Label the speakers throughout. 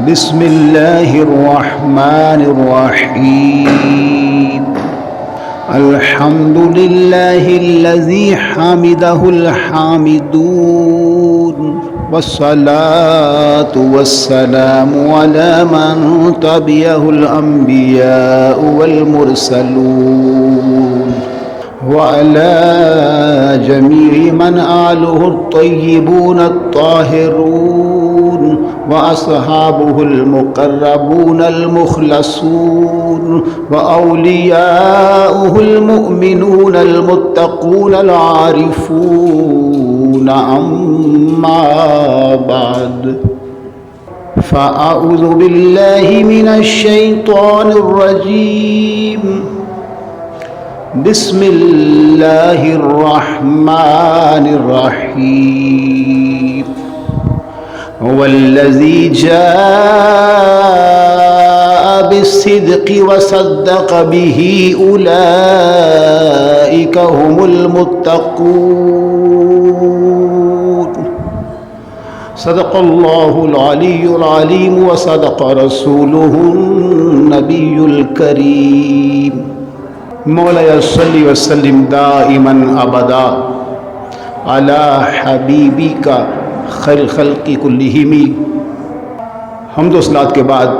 Speaker 1: بسم الله الرحمن الرحيم الحمد لله الذي حمده الحامدون والصلاة والسلام على من تبعه الأنبياء والمرسلون وعلى جميع من آله الطيبون الطاهرون وأصحابه المقربون المخلصون وأولياؤه المؤمنون المتقون العارفون أما بعد فأعوذ بالله من الشيطان الرجيم بسم الله الرحمن الرحيم هو الذي جاء بالصدق وصدق به أولئك هم المتقون صدق الله العلي العليم وصدق رسوله النبي الكريم مولاي صل وسلم دائما ابدا على حبیبک خیر الخلق کلہم۔ حمد و صلات کے بعد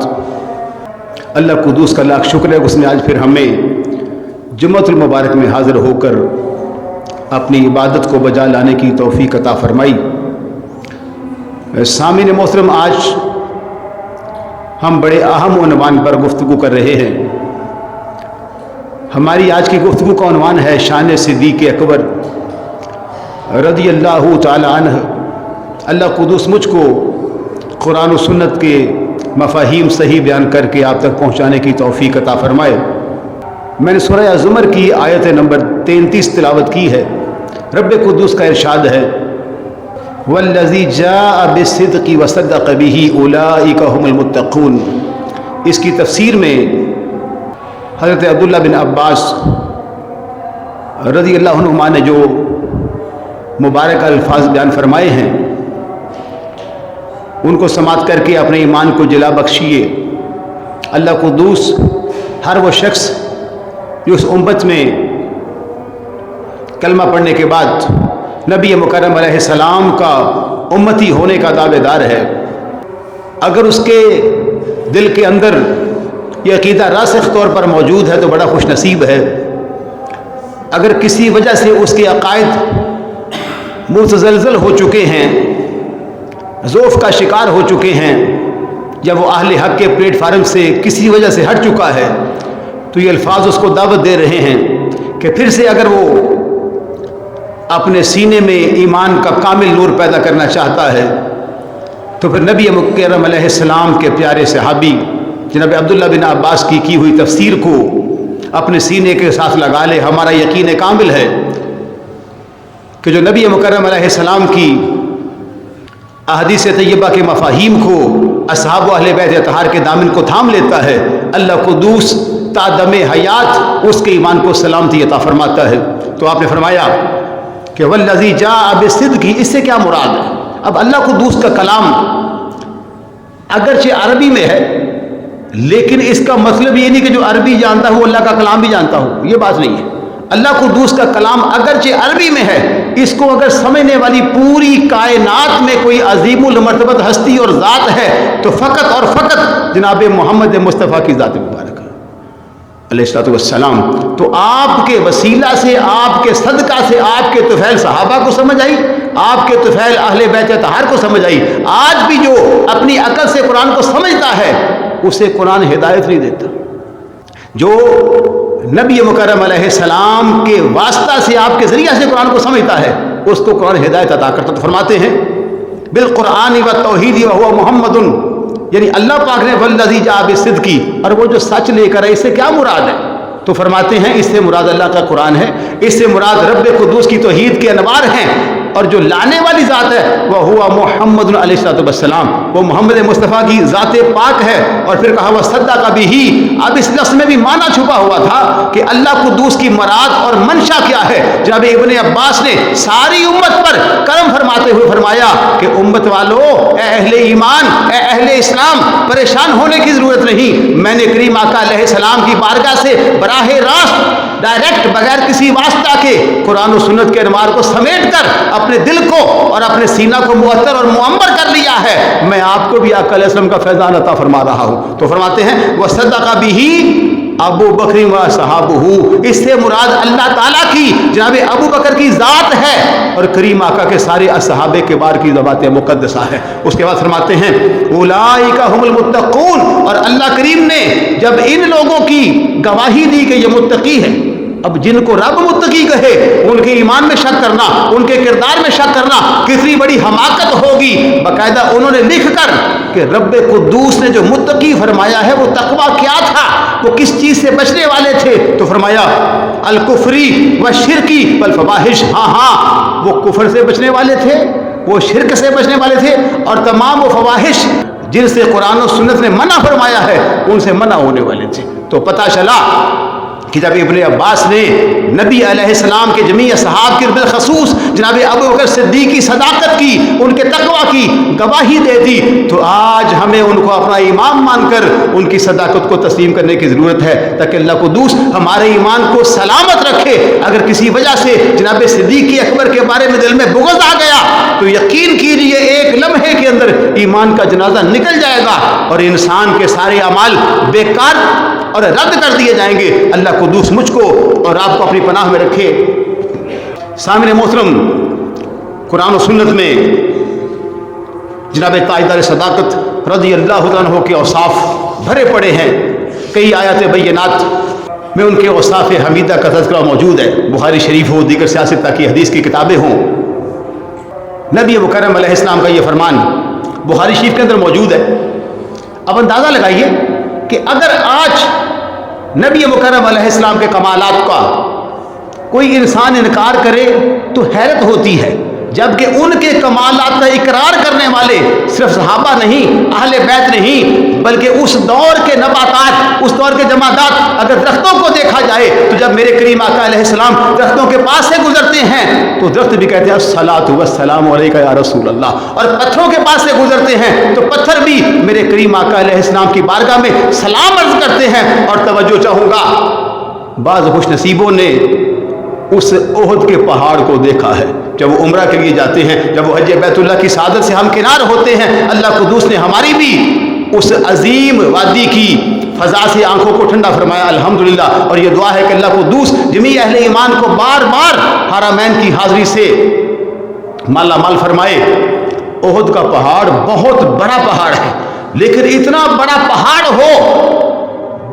Speaker 1: اللہ قدوس کا لاکھ شکر ہے کہ اس نے آج پھر ہمیں جمعۃ المبارک میں حاضر ہو کر اپنی عبادت کو بجا لانے کی توفیق عطا فرمائی۔ سامعین محترم، آج ہم بڑے اہم عنوان پر گفتگو کر رہے ہیں۔ ہماری آج کی گفتگو کا عنوان ہے شان صدیق اکبر رضی اللہ تعالی عنہ۔ اللہ قدوس مجھ کو قرآن و سنت کے مفاہیم صحیح بیان کر کے آپ تک پہنچانے کی توفیق عطا فرمائے۔ میں نے سورہ زمر کی آیت نمبر 33 تلاوت کی ہے۔ رب قدوس کا ارشاد ہے والذی جاء بالصدق وصدق به اولئک هم المتقون۔ اس کی تفسیر میں حضرت عبداللہ بن عباس رضی اللہ عنہما نے جو مبارک الفاظ بیان فرمائے ہیں ان کو سماعت کر کے اپنے ایمان کو جلا بخشیے۔ اللہ قدوس ہر وہ شخص جو اس امت میں کلمہ پڑھنے کے بعد نبی مکرم علیہ السلام کا امتی ہونے کا دعوے دار ہے، اگر اس کے دل کے اندر یہ عقیدہ راسخ طور پر موجود ہے تو بڑا خوش نصیب ہے۔ اگر کسی وجہ سے اس کے عقائد متزلزل ہو چکے ہیں، ضعف کا شکار ہو چکے ہیں، یا وہ اہل حق کے پلیٹ فارم سے کسی وجہ سے ہٹ چکا ہے، تو یہ الفاظ اس کو دعوت دے رہے ہیں کہ پھر سے اگر وہ اپنے سینے میں ایمان کا کامل نور پیدا کرنا چاہتا ہے تو پھر نبی مکرم علیہ السلام کے پیارے صحابی جناب عبداللہ بن عباس کی ہوئی تفسیر کو اپنے سینے کے ساتھ لگا لے۔ ہمارا یقین کامل ہے کہ جو نبی مکرم علیہ السلام کی احادیث طیبہ کے مفاہیم کو، اصحاب و اہل بیت اطہار کے دامن کو تھام لیتا ہے، اللہ قدوس تا دم حیات اس کے ایمان کو سلامتی عطا فرماتا ہے۔ تو آپ نے فرمایا کہ والذی جاء بالصدق، اس سے کیا مراد ہے؟ اب اللہ قدوس کا کلام اگرچہ عربی میں ہے لیکن اس کا مطلب یہ نہیں کہ جو عربی جانتا ہو اللہ کا کلام بھی جانتا ہو، یہ بات نہیں ہے۔ اللہ قدوس کا کلام اگرچہ عربی میں ہے، اس کو اگر سمجھنے والی پوری کائنات میں کوئی عظیم المرتبت ہستی اور ذات ہے تو فقط اور فقط جناب محمد مصطفیٰ کی ذات مبارک ہے علیہ السلام۔ تو آپ کے وسیلہ سے، آپ کے صدقہ سے آپ کے طفیل صحابہ کو سمجھ آئی، آپ کے طفیل اہل بیت اطہار کو سمجھ آئی۔ آج بھی جو اپنی عقل سے قرآن کو سمجھتا ہے اسے قرآن ہدایت نہیں دیتا۔ جو نبی مکرم علیہ السلام کے واسطہ سے، آپ کے ذریعہ سے قرآن کو سمجھتا ہے اس کو قرآن ہدایت عطا کرتا۔ تو فرماتے ہیں بالقرآن و توحید وهو محمد، یعنی اللہ پاک نے والذی جاء بالصدق، اور وہ جو سچ لے کر ہے، اس سے کیا مراد ہے؟ تو فرماتے ہیں اس سے مراد اللہ کا قرآن ہے، اس سے مراد رب قدوس کی توحید کے انوار ہیں، اور جو لانے والی ذات ہے وہ ہوا محمد علیہ السلام، وہ محمد مصطفیٰ کی ذات پاک ہے۔ اور پھر کہا وہ صدق بھی، اب اس لفظ میں بھی معنی چھپا ہوا تھا کہ اللہ قدوس کی مراد اور منشا کیا ہے۔ جناب ابن عباس نے ساری امت پر کرم فرماتے ہوئے فرمایا کہ امت والو، اے اہل ایمان، اے اہل اسلام، پریشان ہونے کی ضرورت نہیں. میں نے کریم آقا علیہ السلام کی بارگاہ سے براہ راست ڈائریکٹ بغیر کسی واسطہ کے قرآن و سنت کے انوار کو سمیٹ کر اپنے دل کو اور اپنے سینہ کو معطر اور معمر کر لیا ہے. میں آپ کو بھی آقا علیہ السلام کا فیضان عطا فرما رہا ہوں. تو فرماتے ہیں وَصَدَّقَ بِهِ ابو بکر و صحابہ. اس سے مراد اللہ تعالیٰ کی جناب ابو بکر کی ذات ہے اور کریم آقا کے سارے اصحاب کبار کی ذات مقدسہ ہے. اس کے بعد فرماتے ہیں اولئک هم المتقون. اور اللہ کریم نے جب ان لوگوں کی گواہی دی کہ یہ متقی ہے، اب جن کو رب متقی کہے ان کے ایمان میں شک کرنا، ان کے کردار میں شک کرنا کتنی بڑی حماقت ہوگی. باقاعدہ انہوں نے لکھ کر کہ رب قدوس نے جو متقی فرمایا ہے وہ تقوی کیا تھا، وہ کس چیز سے بچنے والے تھے. تو فرمایا الکفری و شرکی والفواحش. ہاں وہ کفر سے بچنے والے تھے، وہ شرک سے بچنے والے تھے، اور تمام وہ فواحش جن سے قرآن و سنت نے منع فرمایا ہے ان سے منع ہونے والے تھے. تو پتہ چلا کہ جب ابن عباس نے نبی علیہ السلام کے جمیع صحاب کی بالخصوص جناب ابو بکر صدیق کی صداقت کی، ان کے تقوی کی گواہی دے دی، تو آج ہمیں ان کو اپنا امام مان کر ان کی صداقت کو تسلیم کرنے کی ضرورت ہے تاکہ اللہ قدوس ہمارے ایمان کو سلامت رکھے. اگر کسی وجہ سے جناب صدیق اکبر کے بارے میں دل میں بغض آ گیا تو یقین کیجیے ایک لمحے کے اندر ایمان کا جنازہ نکل جائے گا اور انسان کے سارے اعمال بیکار اور رد کر دیے جائیں گے. اللہ قدوس مجھ کو اور آپ کو اپنی پناہ میں رکھے. سامنے محترم، قرآن و سنت میں جناب تاجدار صداقت رضی اللہ عنہ کے اوصاف بھرے پڑے ہیں. کئی آیات بینات میں ان کے اوصاف حمیدہ کا تذکرہ موجود ہے. بخاری شریف ہو، دیگر سیاست کی حدیث کی کتابیں ہوں، نبی مکرم علیہ السلام کا یہ فرمان بخاری شریف کے اندر موجود ہے. اب اندازہ لگائیے کہ اگر آج نبی مکرم علیہ السلام کے کمالات کا کوئی انسان انکار کرے تو حیرت ہوتی ہے، جبکہ ان کے کمالات کا اقرار کرنے والے صرف صحابہ نہیں، اہل بیت نہیں، بلکہ اس دور کے نباتات، اس دور کے جمادات. اگر درختوں کو دیکھا جائے تو جب میرے کریم آقا علیہ السلام درختوں کے پاس سے گزرتے ہیں تو درخت بھی کہتے ہیں الصلاۃ والسلام علیک یا رسول اللہ، اور پتھروں کے پاس سے گزرتے ہیں تو پتھر بھی میرے کریم آقا علیہ السلام کی بارگاہ میں سلام عرض کرتے ہیں. اور توجہ چاہوں گا، بعض خوش نصیبوں نے اس احد کے پہاڑ کو دیکھا ہے جب وہ عمرہ کے لیے جاتے ہیں، جب وہ حج بیت اللہ کی سعادت سے ہمکنار ہوتے ہیں. اللہ قدوس نے ہماری بھی اس عظیم وادی کی فضا سے آنکھوں کو ٹھنڈا فرمایا، الحمدللہ. اور یہ دعا ہے کہ اللہ قدوس جمیع اہل ایمان کو بار بار حرمین کی حاضری سے مالا مال فرمائے. احد کا پہاڑ بہت بڑا پہاڑ ہے، لیکن اتنا بڑا پہاڑ ہو،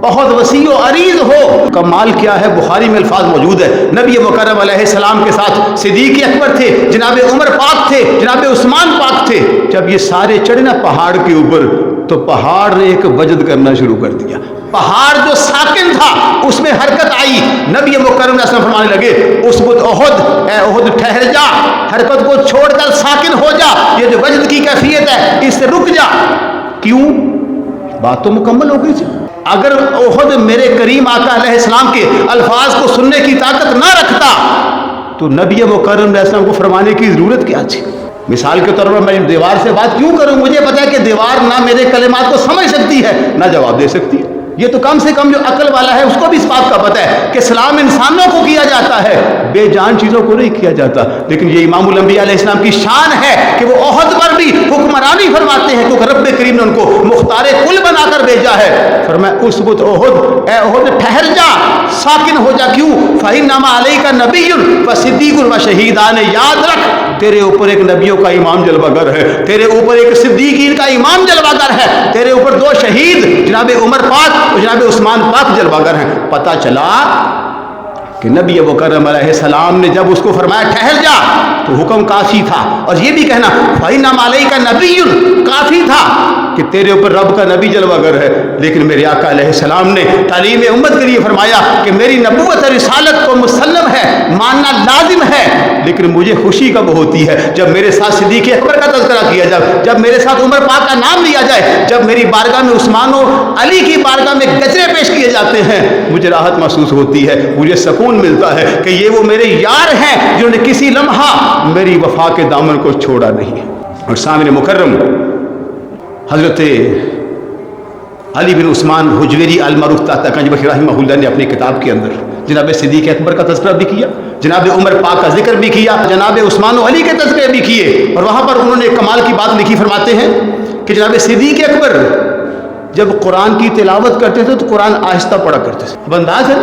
Speaker 1: بہت وسیع و عریض ہو، کمال کیا ہے؟ بخاری میں الفاظ موجود ہے. نبی مکرم علیہ السلام کے ساتھ صدیق اکبر تھے، جناب عمر پاک تھے، جناب عثمان پاک تھے. جب یہ سارے چڑھے نا پہاڑ کے اوپر تو پہاڑ نے ایک وجد کرنا شروع کر دیا. پہاڑ جو ساکن تھا اس میں حرکت آئی. نبی مکرم علیہ السلام فرمانے لگے اسبت احد، اے احد ٹھہر جا، حرکت کو چھوڑ کر ساکن ہو جا. یہ جو وجد کی کیفیت ہے اس سے رک جا. کیوں؟ بات تو مکمل ہو گئی تھی. اگر احد میرے کریم آقا علیہ السلام کے الفاظ کو سننے کی طاقت نہ رکھتا تو نبی مکرم علیہ السلام کو فرمانے کی ضرورت کیا تھی؟ مثال کے طور پر میں دیوار سے بات کیوں کروں؟ مجھے پتا ہے کہ دیوار نہ میرے کلمات کو سمجھ سکتی ہے نہ جواب دے سکتی ہے. یہ تو کم سے کم جو عقل والا ہے اس کو بھی اس بات کا پتہ ہے کہ سلام انسانوں کو کیا جاتا ہے، بے جان چیزوں کو نہیں کیا جاتا. لیکن یہ امام الانبیاء علیہ السلام کی شان ہے کہ وہ احد پر بھی حکمرانی فرماتے ہیں کیونکہ رب کریم نے ان کو مختار کل بنا کر بھیجا ہے. فرمایا اسبت احد، اے احد ٹھہر جا، ساکن ہو جا. کیوں؟ فإنما علیک نبی وصدیق وشہیدان. یاد رکھ تیرے اوپر ایک نبیوں کا امام جلوہ گر ہے، تیرے اوپر ایک صدیقین کا امام جلوہ گر ہے، تیرے اوپر دو شہید جناب عمر پاک اور جناب عثمان پاک جلوہ گر ہیں. پتہ چلا کہ نبی مکرم علیہ السلام نے جب اس کو فرمایا ٹھہر جا تو حکم کافی تھا. اور یہ بھی کہنا فإنما علیک نبی کافی تھا کہ تیرے اوپر رب کا نبی جلوہ گر ہے. لیکن میرے آقا علیہ السلام نے تعلیم امت کے لیے فرمایا کہ میری نبوت اور رسالت کو مسلم ہے، ماننا لازم ہے، لیکن مجھے خوشی کب ہوتی ہے جب میرے ساتھ صدیق اکبر کا تذکرہ کیا جائے، جب میرے ساتھ عمر پاک کا نام لیا جائے، جب میری بارگاہ میں عثمان و علی کی بارگاہ میں گجرے پیش کیے جاتے ہیں. مجھے راحت محسوس ہوتی ہے، مجھے سکون ملتا ہے کہ یہ وہ میرے یار ہیں جنہوں نے کسی لمحہ میری وفا کے دامن کو چھوڑا نہیں. اور سامنے مکرم حضرت علی بن عثمان حجویری المعروف تاتکنج رحمہ اللہ نے اپنی کتاب کے اندر جناب صدیق اکبر کا تذکرہ بھی کیا، جناب عمر پاک کا ذکر بھی کیا، جناب عثمان و علی کے تذکرے بھی کیے، اور وہاں پر انہوں نے کمال کی بات لکھی، فرماتے ہیں کہ جناب صدیق اکبر جب قرآن کی تلاوت کرتے تھے تو قرآن آہستہ پڑھا کرتے تھے. اب انداز ہے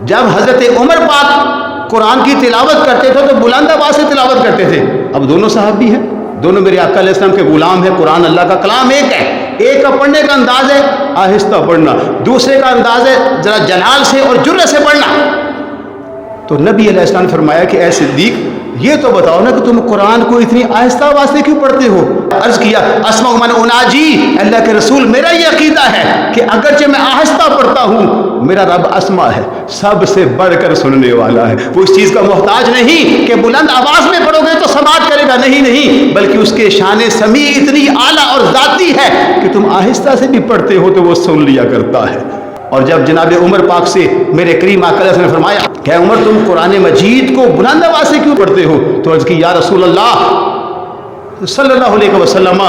Speaker 1: جب حضرت عمر پاک قرآن کی تلاوت کرتے تھے تو بلند آواز سے تلاوت کرتے تھے. اب دونوں صحابی ہیں، دونوں میرے آقا علیہ السلام کے غلام ہیں، قرآن اللہ کا کلام ایک ہے، ایک کا پڑھنے کا انداز ہے آہستہ پڑھنا، دوسرے کا انداز ہے ذرا جلال سے اور جرأت سے پڑھنا. تو نبی علیہ السلام نے فرمایا کہ اے صدیق یہ تو بتاؤ نا کہ تم قرآن کو اتنی آہستہ آواز سے کیوں پڑھتے ہو؟ عرض کیا اسمع من اناجی، اللہ کے رسول میرا یہ عقیدہ ہے کہ اگرچہ میں آہستہ پڑھتا ہوں میرا رب اسمع ہے، سب سے بڑھ کر سننے والا ہے. وہ اس چیز کا محتاج نہیں کہ بلند آواز میں پڑھو گے تو سماعت کرے گا، نہیں، بلکہ اس کے شان سمیع اتنی اعلیٰ اور ذاتی ہے کہ تم آہستہ سے بھی پڑھتے ہو تو وہ سن لیا کرتا ہے. اور جب جناب عمر پاک سے میرے کریم آقا علیہ السلام نے فرمایا کہ عمر تم قرآن مجید کو بلند آواز سے کیوں پڑھتے ہو؟ تو عرض کی یا رسول اللہ صلی اللہ علیہ وسلم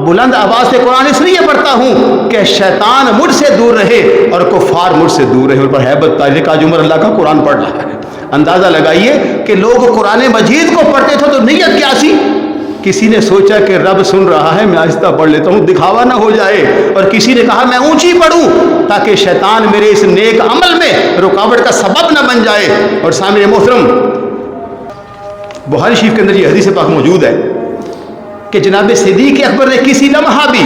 Speaker 1: بلند آواز سے قرآن اس لیے پڑھتا ہوں کہ شیطان مجھ سے دور رہے اور کفار مجھ سے دور رہے. اور پر ہیبت تاریخ آج عمر اللہ کا قرآن پڑھ رہا ہے. اندازہ لگائیے کہ لوگ قرآن مجید کو پڑھتے تھے تو نیت کیا سی؟ کسی نے سوچا کہ رب سن رہا ہے میں آہستہ پڑھ لیتا ہوں دکھاوا نہ ہو جائے، اور کسی نے کہا میں اونچی پڑھوں تاکہ شیطان میرے اس نیک عمل میں رکاوٹ کا سبب نہ بن جائے. اور سامنے محترم بخاری شریف کے اندر یہ حدیث پاک موجود ہے کہ جناب صدیق اکبر نے کسی لمحہ بھی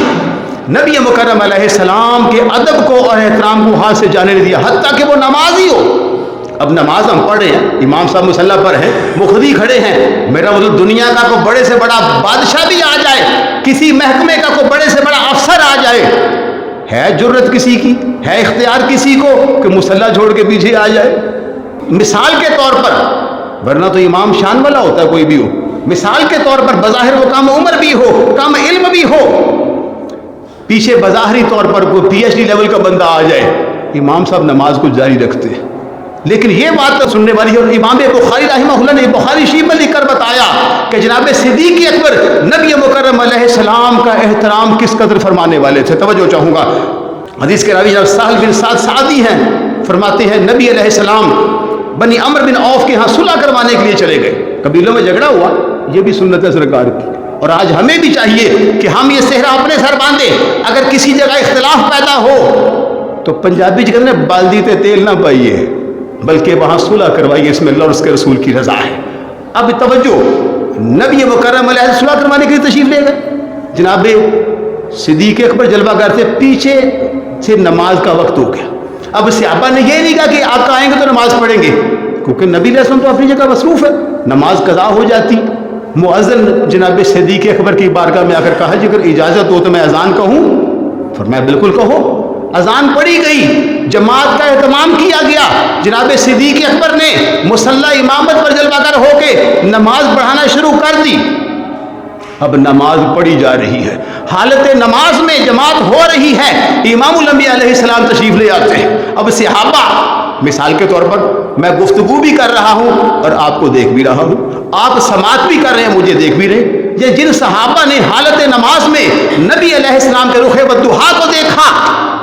Speaker 1: نبی مکرم علیہ السلام کے ادب کو اور احترام کو ہاتھ سے جانے نہیں دیا، حتیٰ کہ وہ نمازی ہو. اب نماز ہم پڑھ رہے ہیں، امام صاحب مصلی پر ہیں، مقتدی کھڑے ہیں، میرا مطلب دنیا کا کوئی بڑے سے بڑا بادشاہ بھی آ جائے، کسی محکمے کا کوئی بڑے سے بڑا افسر آ جائے، ہے جرت کسی کی، ہے اختیار کسی کو کہ مصلی چھوڑ کے پیچھے آ جائے؟ مثال کے طور پر، ورنہ تو امام شان والا ہوتا ہے کوئی بھی ہو، مثال کے طور پر بظاہر وہ کم عمر بھی ہو، کم علم بھی ہو، پیچھے بظاہری طور پر کوئی پی ایچ ڈی لیول کا بندہ آ جائے، امام صاحب نماز کو جاری رکھتے ہیں. لیکن یہ بات تو سننے والی ہے. اور امام بخاری رحمہ اللہ نے بخاری شریف میں لکھ کر بتایا کہ جناب صدیق اکبر نبی مکرم علیہ السلام کا احترام کس قدر فرمانے والے تھے. توجہ چاہوں گا، حدیث کے راوی جناب سہل بن سعد سعدی ہیں، فرماتے ہیں نبی علیہ السلام بنی عمر بن عوف کے ہاں صلح کروانے کے لیے چلے گئے. قبیلوں میں جھگڑا ہوا، یہ بھی سنت ہے سرکار کی. اور آج ہمیں بھی چاہیے کہ ہم یہ صحرا اپنے سر باندھیں. اگر کسی جگہ اختلاف پیدا ہو تو پنجابی جگہ نے بالدی تے تیل نہ پائیے، بلکہ وہاں صلح کروائیے، اس میں اللہ اور اس کے رسول کی رضا ہے. اب توجہ، نبی مکرم علیہ السلام صلح کروانے کے لیے تشریف لے گئے. جناب صدیق اکبر جلوہ گر سے پیچھے سے نماز کا وقت ہو گیا. اب صحابہ نے یہ نہیں کہا کہ آپ آئیں گے تو نماز پڑھیں گے، کیونکہ نبی علیہ السلام تو اپنی جگہ مصروف ہے، نماز قضا ہو جاتی. مؤذن جناب صدیق اکبر کی بارگاہ میں آ کر کہا جی اگر اجازت ہو تو میں اذان کہوں؟ فرمایا بالکل کہو. اذان پڑھی گئی، جماعت کا اہتمام کیا گیا. جناب صدیق اکبر نے مصلی امامت پر جلوہ گر ہو کے نماز پڑھانا شروع کر دی. اب نماز پڑھی جا رہی ہے، حالت نماز میں جماعت ہو رہی ہے، امام الانبیاء علیہ السلام تشریف لے آتے ہیں. اب صحابہ، مثال کے طور پر میں گفتگو بھی کر رہا ہوں اور آپ کو دیکھ بھی رہا ہوں، آپ سماعت بھی کر رہے ہیں، مجھے دیکھ بھی رہے. یہ جن صحابہ نے حالت نماز میں نبی علیہ السلام کے رخ والضحیٰ کو دیکھا،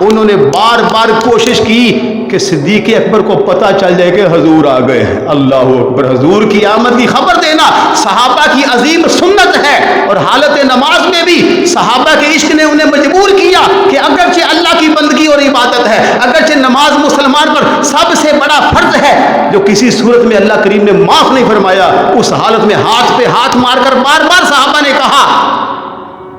Speaker 1: انہوں نے بار بار کوشش کی کہ صدیق اکبر کو پتہ چل جائے کہ حضور آ گئے ہیں. اللہ اکبر، حضور کی آمد کی خبر دینا صحابہ کی عظیم سنت ہے. اور حالت نماز میں بھی صحابہ کے عشق نے انہیں مجبور کیا کہ اگرچہ اللہ کی بندگی اور عبادت ہے، اگرچہ نماز مسلمان پر سب سے بڑا فرض ہے جو کسی صورت میں اللہ کریم نے معاف نہیں فرمایا، اس حالت میں ہاتھ پہ ہاتھ مار کر بار بار صحابہ نے کہا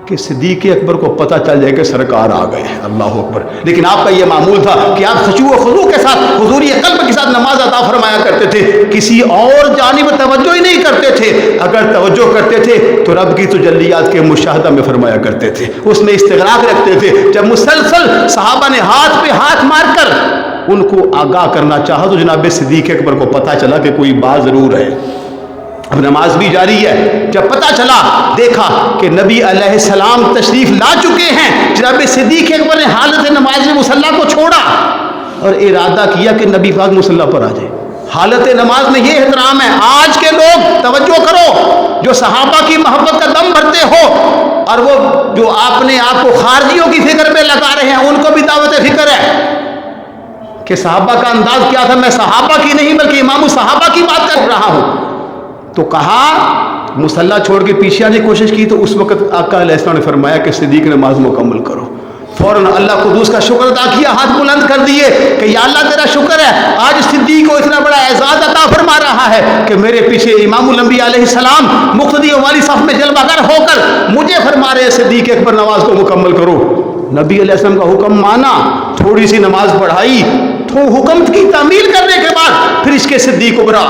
Speaker 1: کہ صدیق اکبر کو پتہ چل جائے کہ سرکار آ گئے. اللہ اکبر. لیکن آپ کا یہ معمول تھا کہ آپ خشوع و خضوع کے ساتھ، حضوری قلب کے ساتھ نماز عطا فرمایا کرتے تھے، کسی اور جانب توجہ ہی نہیں کرتے تھے. اگر توجہ کرتے تھے تو رب کی تجلیات کے مشاہدہ میں فرمایا کرتے تھے، اس میں استغراق رکھتے تھے. جب مسلسل صحابہ نے ہاتھ پہ ہاتھ مار کر ان کو آگاہ کرنا چاہا تو جناب صدیق اکبر کو پتہ چلا کہ کوئی بات ضرور ہے. اب نماز بھی جاری ہے. جب پتہ چلا، دیکھا کہ نبی علیہ السلام تشریف لا چکے ہیں، جناب صدیق اکبر نے حالت نماز میں مصلی کو چھوڑا اور ارادہ کیا کہ نبی پاک مصلی پر آ جائے. حالت نماز میں یہ احترام ہے. آج کے لوگ توجہ کرو، جو صحابہ کی محبت کا دم بھرتے ہو اور وہ جو آپ نے آپ کو خارجیوں کی فکر میں لگا رہے ہیں، ان کو بھی دعوت کہ صحابہ کا انداز کیا تھا. میں صحابہ کی نہیں بلکہ امام الصحابہ کی بات کر رہا ہوں. تو کہا مصلی چھوڑ کے پیچھے آنے کی کوشش کی تو اس وقت آقا علیہ السلام نے فرمایا کہ صدیق نماز مکمل کرو. فوراً اللہ قدوس کا شکر ادا کیا, ہاتھ بلند کر دیے کہ یا اللہ تیرا شکر ہے, آج صدیق کو اتنا بڑا اعزاز عطا فرما رہا ہے کہ میرے پیچھے امام الانبیاء علیہ السلام مقتدی والی صف میں جلوہ گر ہو کر مجھے فرما رہے صدیق اکبر نماز کو مکمل کرو. نبی علیہ السلام کا حکم مانا, تھوڑی سی نماز پڑھائی, تو حکم کی تعمیل کرنے کے بعد پھر اس کے صدیق ابھرا.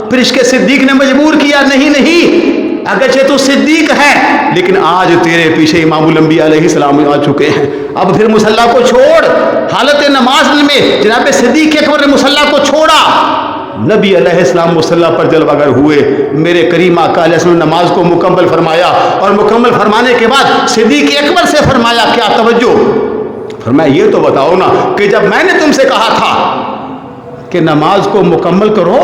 Speaker 1: پھر اس کے صدیق نے مجبور کیا, نہیں اگرچہ تو صدیق ہے لیکن آج تیرے پیچھے امام الانبیاء علیہ السلام آ چکے ہیں, اب پھر مصلی کو چھوڑ. حالت نماز میں جناب صدیق اکبر نے مصلی کو چھوڑا. نبی علیہ السلام مصلی پر جلوہ گر ہوئے. میرے کریم آقا علیہ السلام نے نماز کو مکمل فرمایا اور مکمل فرمانے کے بعد صدیق اکبر سے فرمایا, کیا توجہ, فرمایا یہ تو بتاؤ نا کہ جب میں نے تم سے کہا تھا کہ نماز کو مکمل کرو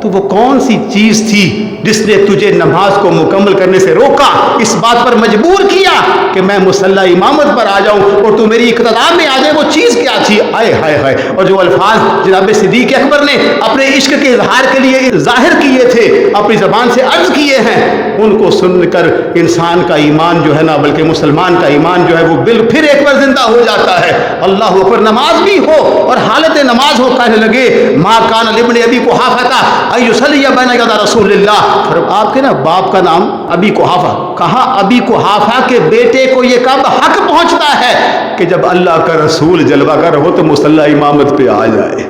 Speaker 1: تو وہ کون سی چیز تھی جس نے تجھے نماز کو مکمل کرنے سے روکا, اس بات پر مجبور کیا کہ میں مصلی امامت پر آ جاؤں اور تو میری اقتداء میں آ جائے, وہ چیز کیا تھی؟ آئے ہائے ہائے. اور جو الفاظ جناب صدیق اکبر نے اپنے عشق کے اظہار کے لیے ظاہر کیے تھے, اپنی زبان سے عرض کیے ہیں, ان کو سن کر انسان کا ایمان جو ہے نا, بلکہ مسلمان کا ایمان جو ہے وہ پھر ایک بار زندہ ہو جاتا ہے. اللہ اکبر. نماز بھی ہو اور حالت نماز ہو, کہنے لگے ما کان لابن ابی قحافہ ایصلی بین یدی رسول اللہ. پھر آپ کے نا باپ کا نام ابی قحافہ, کہا ابی قحافہ کے بیٹے کو یہ کب حق پہنچتا ہے کہ جب اللہ کا رسول جلوہ گر ہو تو مصلی امامت پہ آ جائے.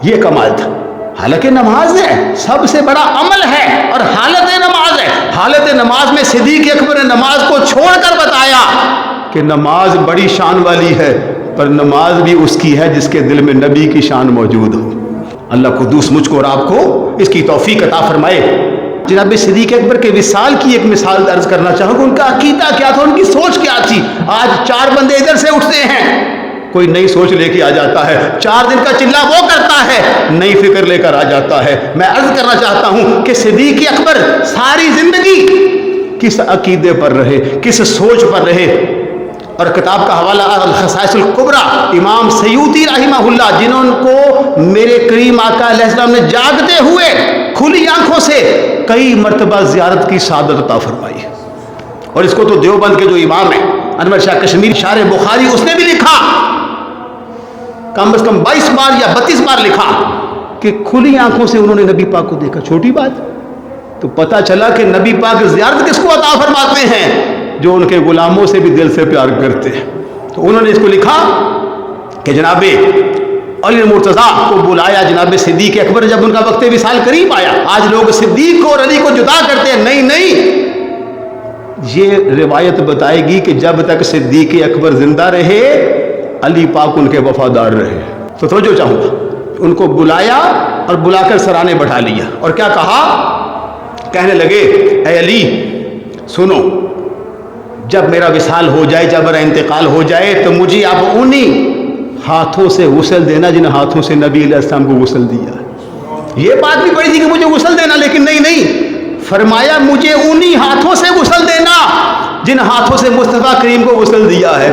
Speaker 1: یہ کمال تھا. حالانکہ نماز ہے سب سے بڑا عمل ہے اور حالت نماز ہے. حالت نماز میں صدیق اکبر نے نماز کو چھوڑ کر بتایا کہ نماز بڑی شان والی ہے, پر نماز بھی اس کی ہے جس کے دل میں نبی کی شان موجود ہو. اللہ قدوس مجھ کو اور آپ کو اس کی توفیق عطا فرمائے. جناب صدیق اکبر کے وصال کی ایک مثال درج کرنا چاہوں کہ ان کا عقیدہ کیا تھا, ان کی سوچ کیا تھی. آج 4 بندے ادھر سے اٹھتے ہیں, کوئی نئی سوچ لے کے آ جاتا ہے, 4 دن کا چلہ وہ کرتا ہے, نئی فکر لے کر آ جاتا ہے. میں عرض کرنا چاہتا ہوں کہ صدیق اکبر ساری زندگی کس عقیدے پر رہے, کس سوچ پر رہے. اور کتاب کا حوالہ الخصائص الکبریٰ امام سیوطی رحمہ اللہ, جنہوں کو میرے کریم آقا علیہ السلام نے جاگتے ہوئے کھلی آنکھوں سے کئی مرتبہ زیارت کی سعادت عطا فرمائی. اور اس کو تو دیوبند کے جو امام ہیں انور شاہ کشمیری شارح بخاری, اس نے بھی لکھا, کم از کم 22 بار یا 32 بار لکھا کہ کھلی آنکھوں سے انہوں نے نبی پاک کو دیکھا. چھوٹی بات, تو پتہ چلا کہ نبی پاک زیارت کس کو عطا فرماتے ہیں؟ جو ان کے غلاموں سے بھی دل سے پیار کرتے ہیں. تو انہوں نے اس کو لکھا کہ جناب علی مرتضیٰ کو بلایا جناب صدیق اکبر, جب ان کا وقت وصال قریب آیا. آج لوگ صدیق کو اور علی کو جدا کرتے ہیں, نہیں, یہ روایت بتائے گی کہ جب تک صدیق اکبر زندہ رہے علی پاک ان کے وفادار رہے. تو توجہ چاہوں گا, ان کو بلایا اور بلا کر سرانے بٹھا لیا اور کیا کہا, کہنے لگے اے علی سنو, جب میرا وصال ہو جائے, جب میرا انتقال ہو جائے تو مجھے آپ انہی ہاتھوں سے غسل دینا جن ہاتھوں سے نبی علیہ السلام کو غسل دیا. یہ بات بھی بڑی تھی کہ مجھے غسل دینا, لیکن نہیں, فرمایا مجھے انہی ہاتھوں سے غسل دینا جن ہاتھوں سے مصطفیٰ کریم کو غسل دیا ہے.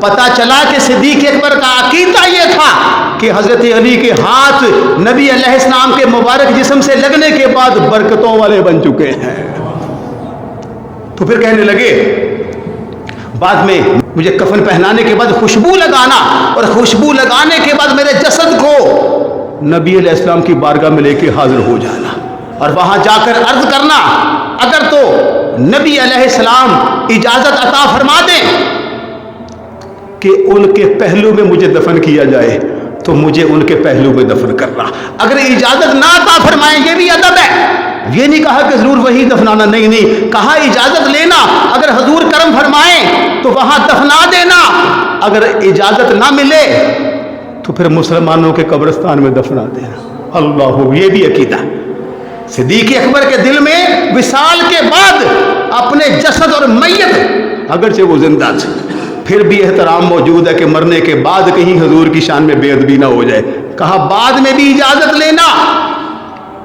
Speaker 1: پتہ چلا کہ صدیق اکبر کا عقیدہ یہ تھا کہ حضرت علی کے ہاتھ نبی علیہ السلام کے مبارک جسم سے لگنے کے بعد برکتوں والے بن چکے ہیں. تو پھر کہنے لگے بعد میں مجھے کفن پہنانے کے بعد خوشبو لگانا, اور خوشبو لگانے کے بعد میرے جسد کو نبی علیہ السلام کی بارگاہ میں لے کے حاضر ہو جانا اور وہاں جا کر عرض کرنا اگر تو نبی علیہ السلام اجازت عطا فرما دیں کہ ان کے پہلو میں مجھے دفن کیا جائے تو مجھے ان کے پہلو میں دفن کرنا. اگر اجازت نہ عطا فرمائیں, یہ بھی ادب ہے, یہ نہیں کہا کہ ضرور وہی دفنانا, نہیں, کہا اجازت لینا, اگر حضور کرم فرمائیں تو وہاں دفنا دینا, اگر اجازت نہ ملے تو پھر مسلمانوں کے قبرستان میں دفنا دینا. اللہ, یہ بھی عقیدہ. صدیق اکبر کے دل میں وصال کے بعد اپنے جسد اور میت اگرچہ وہ زندہ تھے پھر بھی احترام موجود ہے کہ مرنے کے بعد کہیں حضور کی شان میں بے ادبی نہ ہو جائے. کہا بعد میں بھی اجازت لینا.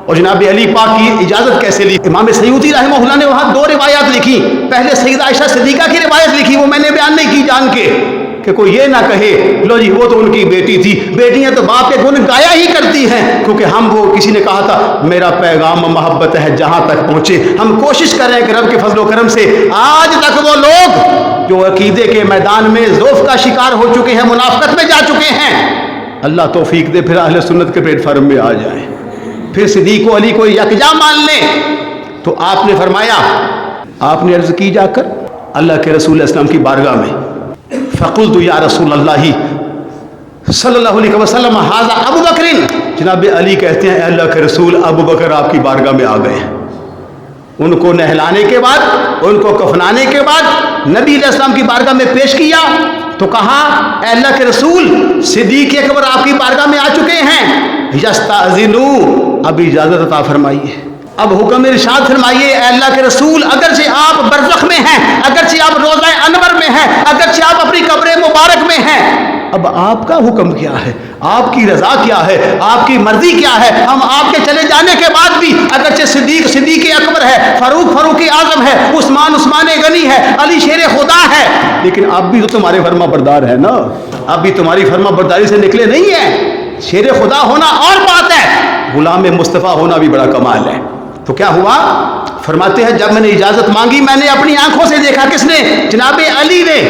Speaker 1: اور جناب علی پاک کی اجازت کیسے لی؟ امام سیوطی رحمہ اللہ نے وہاں 2 روایات لکھی. پہلے سیدہ عائشہ صدیقہ کی روایت لکھی, وہ میں نے بیان نہیں کی جان کے کہ کوئی یہ نہ کہے لو جی وہ تو ان کی بیٹی تھی. بیٹیاں تو باپ کے گن گایا ہی کرتی ہیں, کیونکہ ہم وہ کسی نے کہا تھا میرا پیغام محبت ہے جہاں تک پہنچے. ہم کوشش کریں کہ رب کے فضل و کرم سے آج تک وہ لوگ جو عقیدے کے میدان میں ضعف کا شکار ہو چکے ہیں, منافقت میں جا چکے ہیں, اللہ توفیق دے پھر اہل سنت کے پلیٹ فارم میں آ جائیں, پھر صدیق و علی کو یکجا مان لیں. تو آپ نے فرمایا, آپ نے عرض کی جا کر اللہ کے رسول اسلام کی بارگاہ میں, فقلت یا رسول اللہ صلی اللہ علیہ وسلم ھذا ابو بکر, جناب علی کہتے ہیں اے اللہ کے رسول ابو بکر آپ کی بارگاہ میں آ گئے ہیں. ان کو نہلانے کے بعد, ان کو کفنانے کے بعد نبی علیہ السلام کی بارگاہ میں پیش کیا تو کہا اے اللہ کے رسول صدیق اکبر آپ کی بارگاہ میں آ چکے ہیں, یستاذنو, اب اجازت عطا فرمائیے, اب حکم ارشاد فرمائیے اے اللہ کے رسول, اگرچہ آپ برزخ میں ہیں, اگرچہ آپ روضہ انور میں ہیں, اگرچہ آپ اپنی قبر مبارک میں ہیں, اب آپ کا حکم کیا ہے, آپ کی رضا کیا ہے, آپ کی مرضی کیا ہے. ہم آپ کے چلے جانے کے بعد بھی اگرچہ صدیق اکبر ہے, فاروق اعظم ہے, عثمان غنی ہے, علی شیر خدا ہے, لیکن آپ بھی تو تمہارے فرما بردار ہے نا, آپ بھی تمہاری فرما برداری سے نکلے نہیں ہیں. شیر خدا ہونا اور بات ہے, غلام مصطفیٰ ہونا بھی بڑا کمال ہے. تو کیا ہوا, فرماتے ہیں جب میں نے اجازت مانگی میں نے اپنی آنکھوں سے دیکھا. کس نے؟ جناب علی نے.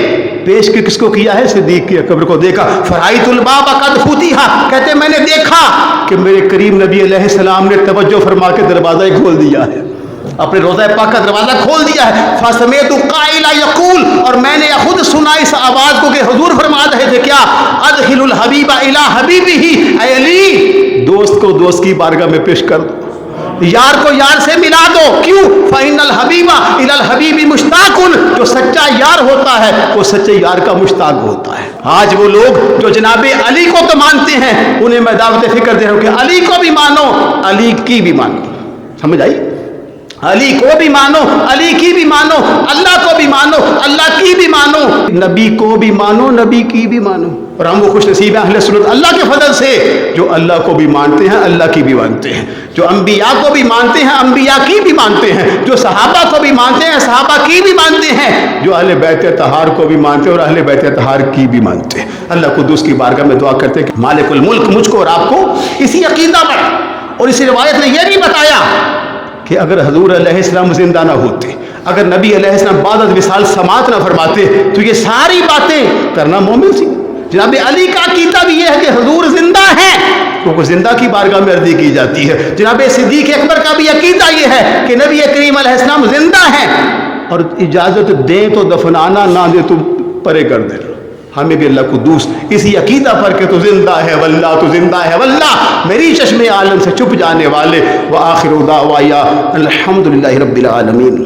Speaker 1: پیش کس کو کیا ہے؟ صدیق کی قبر کو دیکھا. فرائیت الباب قد فتحا, کہتے میں نے دیکھا کہ میرے کریم نبی علیہ السلام نے توجہ فرما کے دروازہ کھول دیا ہے, اپنے روضہ پاک کا دروازہ کھول دیا ہے. فسمعت قائلا یقول, اور میں نے خود سنا اس آواز کو کہ حضور فرما رہے تھے کیا, ادخل الحبیب الی حبیبہ, اے علی دوست کو دوست کی بارگاہ میں پیش کر دو, یار کو یار سے ملا دو. کیوں؟ فإن الحبیب الی الحبیب مشتاق, جو سچا یار ہوتا ہے وہ سچے یار کا مشتاق ہوتا ہے. آج وہ لوگ جو جناب علی کو تو مانتے ہیں, انہیں میں دعوت فکر دے رہا ہوں کہ علی کو بھی مانو, علی کی بھی مانو. سمجھ آئی؟ علی کو بھی مانو, علی کی بھی مانو, اللہ کو بھی مانو, اللہ کی بھی مانو, نبی کو بھی مانو, نبی کی بھی مانو. اور ہم وہ خوش نصیب ہیں اہل سنت اللہ کے فضل سے جو اللہ کو بھی مانتے ہیں, اللہ کی بھی مانتے ہیں, جو انبیاء کو بھی مانتے ہیں, انبیاء کی بھی مانتے ہیں, جو صحابہ کو بھی مانتے ہیں, صحابہ کی بھی مانتے ہیں, جو اہل بیت طہار کو بھی مانتے ہیں اور اہل بیت طہار کی بھی مانتے ہیں. اللہ قدوس کی بارگاہ میں دعا کرتے ہیں کہ مالک الملک مجھ کو اور آپ کو اسی عقیدہ پر, اور اسی روایت نے یہ بھی بتایا کہ اگر حضور علیہ السلام زندہ نہ ہوتے, اگر نبی علیہ السلام بعد از وصال سماعت نہ فرماتے, تو یہ ساری باتیں کرنا مومن سی. جناب علی کا عقیدہ بھی یہ ہے کہ حضور زندہ ہیں, کیونکہ زندہ کی بارگاہ میں عرضی کی جاتی ہے. جناب صدیق اکبر کا بھی عقیدہ یہ ہے کہ نبی کریم علیہ السلام زندہ ہیں, اور اجازت دیں تو دفنانا, نہ دیں تو پرے کر دیں. ہمیں بھی اللہ قدوس اسی عقیدہ پر کہ تو زندہ ہے واللہ, تو زندہ ہے واللہ, میری چشم عالم سے چھپ جانے والے. وآخر دعوایا الحمدللہ رب العالمین.